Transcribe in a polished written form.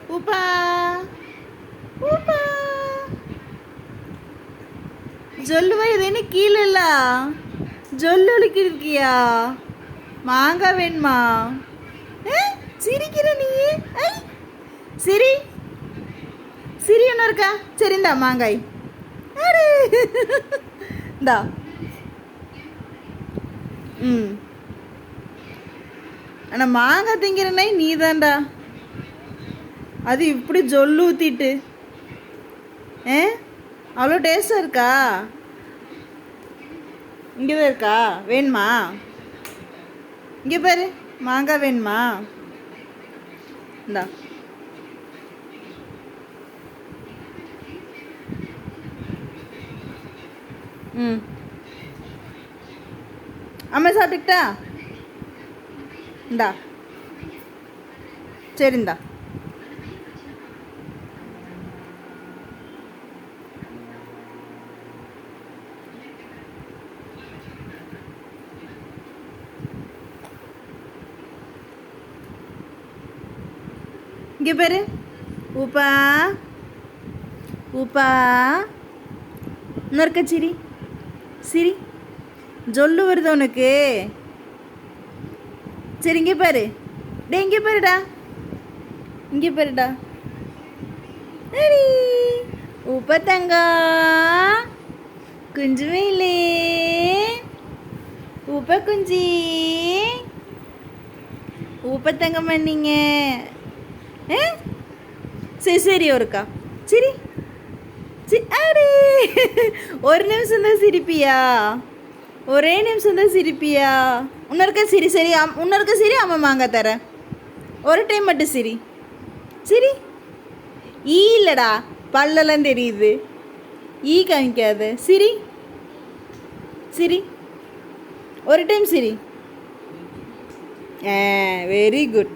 ஊப்பா ஊப்பா ஜொல்லுவா இது என்ன கீழே இல்ல ஜொல்லுக்கு இருக்கியா மாங்காய் வேணுமா சிரிக்கிற நீ ஐ சிரி சிரி ஒன்று இருக்கா சரிந்தா மாங்காய் இந்தா ம் ஆனால் மாங்காய் திங்கிறனே நீ தான்டா அது இப்படி ஜொல்லு ஊற்றிட்டு அவ்வளோ டேஸ்டாக இருக்கா இங்கே தான் இருக்கா வேணுமா இங்கே பாரு மாங்காய் வேணுமா இந்தா ம் அம்மா சாப்பிட்டுக்கிட்டா இந்தா சரிந்தா இங்கே பாரு ஊப்பா ஊப்பா இன்னும் இருக்க சிரி சிரி ஜொல்லு வருது உனக்கு சரி இங்கே பாரு டே இங்கே பாருடா இங்கே பாருடா அடி ஊப்பா தங்கம் குஞ்சு மேலே ஊப்பா குஞ்சி ஊப்பா தங்கம் பண்ணீங்க சரி சரி ஒருக்கா சரி அடே ஒரு நிமிஷம் தான் சிரிப்பியா ஒரே நிமிஷம் தான் சிரிப்பியா இன்னொருக்கா சிரி சரி இன்னொருக்கா சிரி அம்மா மாங்காய் தரேன் ஒரு டைம் மட்டும் சிரி சிரி ஈ இல்லைடா பல்லெல்லாம் தெரியுது ஈ காமிக்காது சிரி சிரி ஒரு டைம் சிரி வெரி குட்